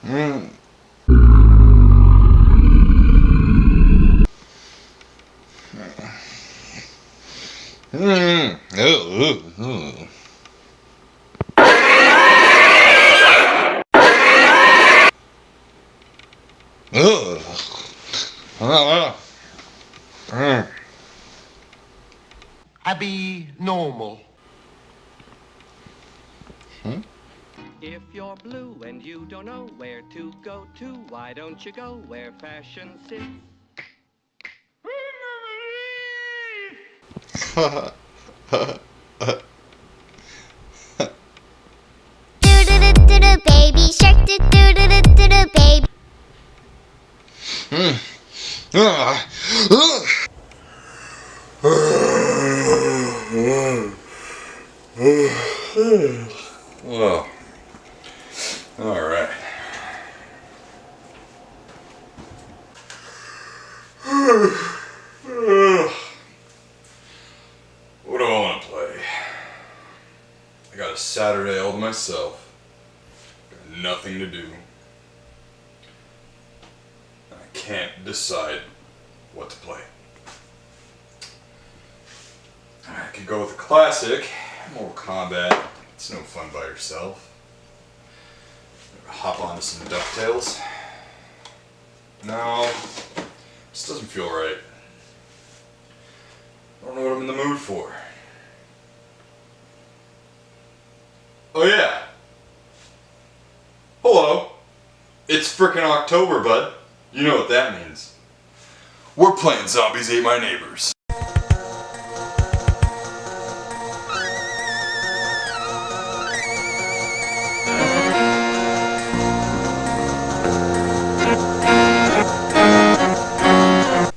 Mm. Mm. Abby normal. Hmm? If you're blue and you don't know where to go to, why don't you go where fashion sits? Baby shark, do do do do do do, baby. Well, all right. What do I want to play? I got a Saturday all to myself. Got nothing to do. I can't decide what to play. I could go with a classic, Mortal Kombat. It's no fun by yourself. Hop onto some DuckTales. No, this doesn't feel right. I don't know what I'm in the mood for. Oh yeah. Hello. It's frickin' October, bud. You know what that means. We're playing Zombies Ate My Neighbors.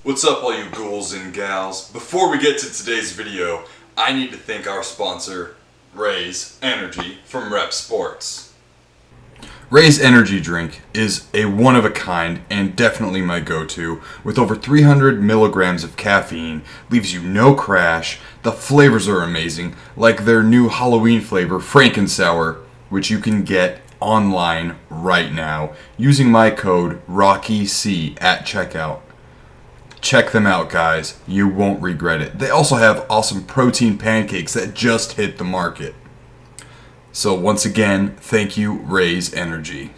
What's up all you ghouls and gals? Before we get to today's video, I need to thank our sponsor, Raze Energy from Rep Sports. Raze Energy Drink is a one-of-a-kind and definitely my go-to. With over 300 milligrams of caffeine, leaves you no crash. The flavors are amazing, like their new Halloween flavor, Frankensour, which you can get online right now using my code RockyC at checkout. Check them out, guys. You won't regret it. They also have awesome protein pancakes that just hit the market. So once again, thank you, Raze Energy.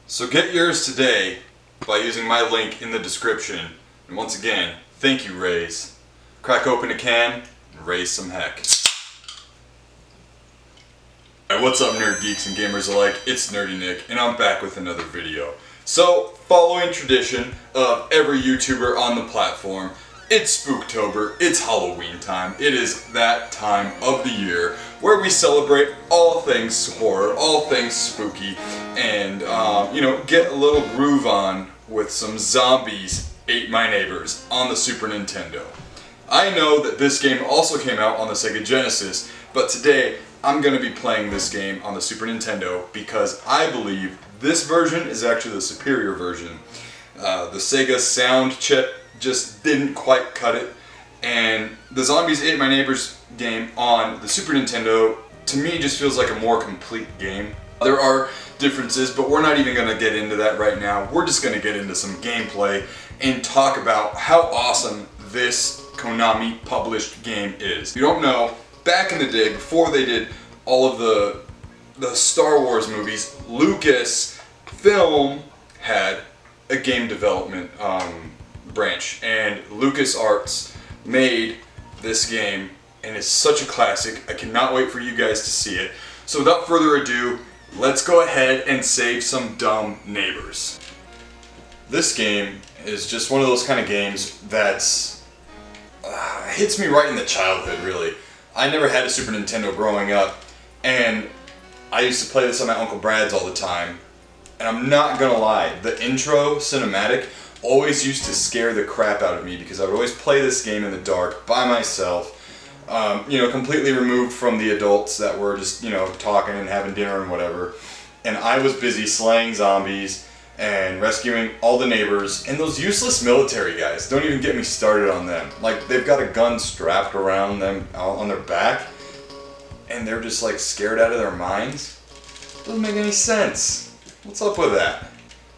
So get yours today by using my link in the description. And once again, thank you, Raze. Crack open a can and raise some heck. Alright, what's up, nerd geeks and gamers alike? It's Nerdy Nick, and I'm back with another video. So, following tradition of every YouTuber on the platform, it's Spooktober, it's Halloween time, it is that time of the year where we celebrate all things horror, all things spooky, and, get a little groove on with some Zombies Ate My Neighbors on the Super Nintendo. I know that this game also came out on the Sega Genesis, but today I'm going to be playing this game on the Super Nintendo because I believe this version is actually the superior version. The Sega sound chip just didn't quite cut it, and the Zombies Ate My Neighbors game on the Super Nintendo to me just feels like a more complete game. There are differences, but we're not even going to get into that right now. We're just going to get into some gameplay and talk about how awesome this Konami published game is. If you don't know, back in the day, before they did all of the Star Wars movies, Lucasfilm had a game development branch, and LucasArts made this game, and it's such a classic. I cannot wait for you guys to see it. So without further ado, let's go ahead and save some dumb neighbors. This game is just one of those kind of games that's hits me right in the childhood, really. I never had a Super Nintendo growing up, and I used to play this on my Uncle Brad's all the time. And I'm not gonna lie, the intro cinematic always used to scare the crap out of me because I would always play this game in the dark by myself, completely removed from the adults that were just, talking and having dinner and whatever. And I was busy slaying zombies and rescuing all the neighbors, and those useless military guys, don't even get me started on them. Like, they've got a gun strapped around them on their back, and they're just like scared out of their minds. Doesn't make any sense. What's up with that?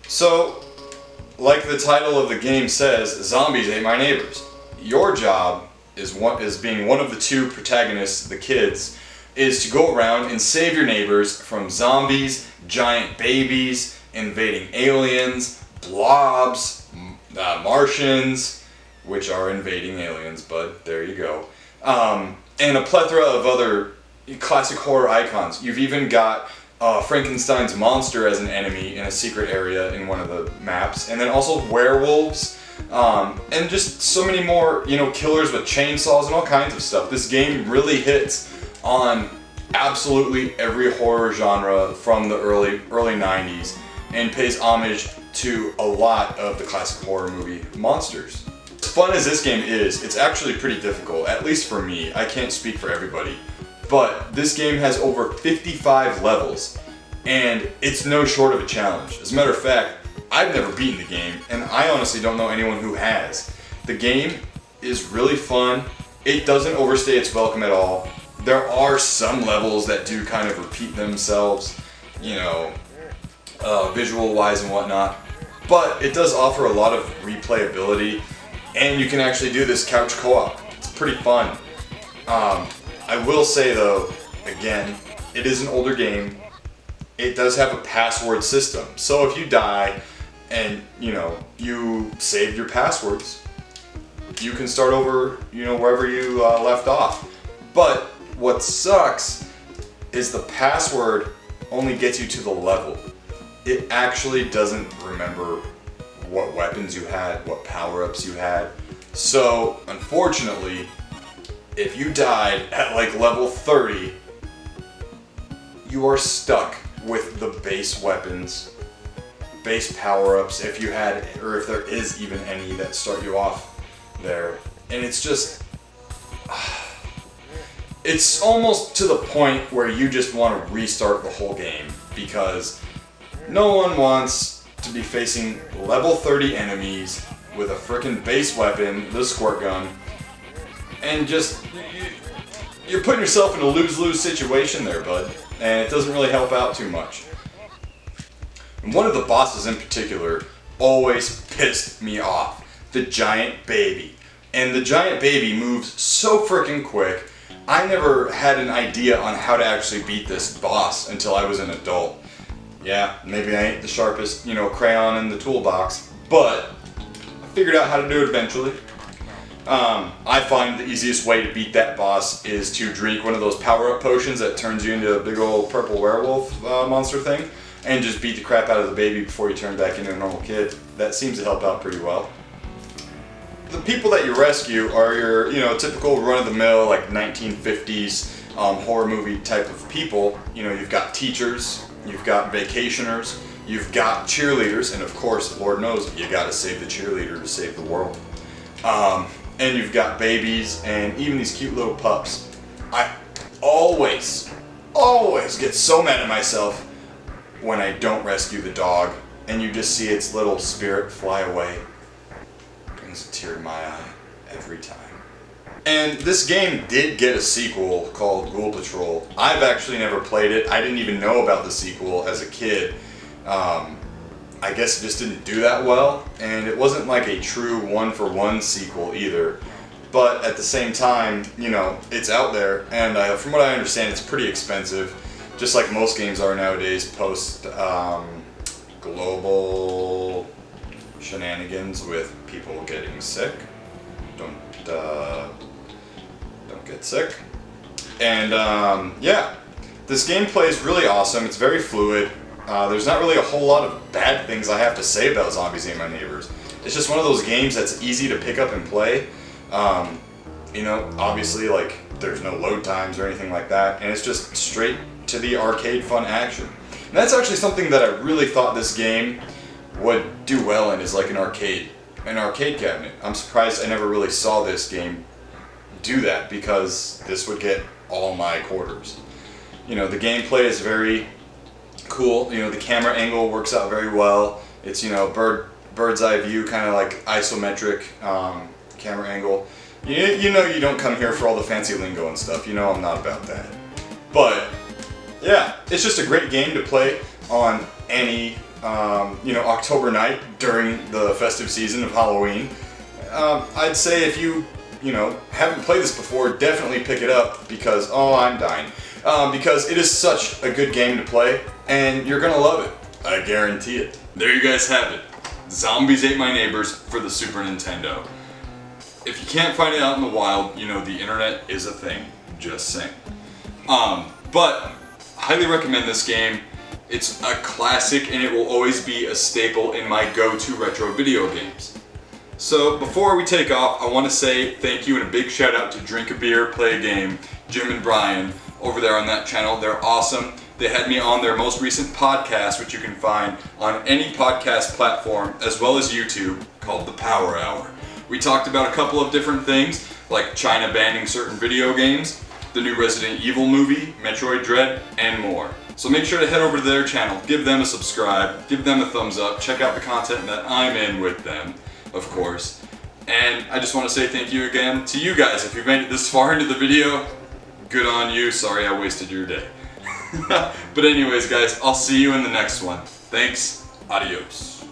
So, like the title of the game says, zombies ate my neighbors. Your job is being one of the two protagonists, the kids, is to go around and save your neighbors from zombies, giant babies, invading aliens, blobs, Martians, which are invading aliens, but there you go. And a plethora of other classic horror icons. You've even got Frankenstein's monster as an enemy in a secret area in one of the maps, and then also werewolves, and just so many more, killers with chainsaws and all kinds of stuff. This game really hits on absolutely every horror genre from the early 90s and pays homage to a lot of the classic horror movie monsters. As fun as this game is, it's actually pretty difficult, at least for me. I can't speak for everybody. But this game has over 55 levels, and it's no short of a challenge. As a matter of fact, I've never beaten the game, and I honestly don't know anyone who has. The game is really fun. It doesn't overstay its welcome at all. There are some levels that do kind of repeat themselves, visual-wise and whatnot, but it does offer a lot of replayability, and you can actually do this couch co-op. It's pretty fun. I will say though, again, it is an older game. It does have a password system. So if you die and, you saved your passwords, you can start over, wherever you left off. But what sucks is the password only gets you to the level. It actually doesn't remember what weapons you had, what power-ups you had. So, unfortunately, if you died at like level 30, you are stuck with the base weapons, base power-ups, if you had, or if there is even any that start you off there. And it's just, it's almost to the point where you just want to restart the whole game, because no one wants to be facing level 30 enemies with a frickin' base weapon, the squirt gun, and just, you're putting yourself in a lose-lose situation there, bud, and it doesn't really help out too much. And one of the bosses in particular always pissed me off, the giant baby. And the giant baby moves so frickin' quick, I never had an idea on how to actually beat this boss until I was an adult. Yeah, maybe I ain't the sharpest, crayon in the toolbox, but I figured out how to do it eventually. I find the easiest way to beat that boss is to drink one of those power-up potions that turns you into a big old purple werewolf monster thing, and just beat the crap out of the baby before you turn back into a normal kid. That seems to help out pretty well. The people that you rescue are your, typical run-of-the-mill, like 1950s horror movie type of people. You've got teachers, you've got vacationers, you've got cheerleaders, and of course, Lord knows, you gotta save the cheerleader to save the world. And you've got babies, and even these cute little pups. I always get so mad at myself when I don't rescue the dog, and you just see its little spirit fly away. Brings a tear to my eye every time. And this game did get a sequel called Ghoul Patrol. I've actually never played it. I didn't even know about the sequel as a kid. I guess it just didn't do that well, and it wasn't like a true one-for-one sequel either. But at the same time, it's out there, and from what I understand, it's pretty expensive, just like most games are nowadays post global shenanigans with people getting sick. Don't get sick. And yeah, this gameplay is really awesome. It's very fluid. There's not really a whole lot of bad things I have to say about Zombies Ate My Neighbors. It's just one of those games that's easy to pick up and play. Obviously, like, there's no load times or anything like that, and it's just straight to the arcade fun action. And that's actually something that I really thought this game would do well in, is like an arcade cabinet. I'm surprised I never really saw this game do that, because this would get all my quarters. The gameplay is very cool. The camera angle works out very well. It's, bird's eye view, kind of like isometric camera angle. You don't come here for all the fancy lingo and stuff. I'm not about that. But yeah, it's just a great game to play. on any October night during the festive season of Halloween. I'd say if you haven't played this before, definitely pick it up because I'm dying. Because it is such a good game to play, and you're gonna love it. I guarantee it. There you guys have it. Zombies Ate My Neighbors for the Super Nintendo. If you can't find it out in the wild, the internet is a thing. Just saying. But highly recommend this game. It's a classic, and it will always be a staple in my go-to retro video games. So before we take off, I want to say thank you and a big shout out to Drink a Beer, Play a Game, Jim and Brian over there on that channel. They're awesome. They had me on their most recent podcast, which you can find on any podcast platform as well as YouTube, called The Power Hour. We talked about a couple of different things, like China banning certain video games, the new Resident Evil movie, Metroid Dread, and more. So make sure to head over to their channel, give them a subscribe, give them a thumbs up, check out the content that I'm in with them, of course. And I just want to say thank you again to you guys. If you've made it this far into the video, good on you. Sorry I wasted your day. But anyways guys, I'll see you in the next one. Thanks. Adios.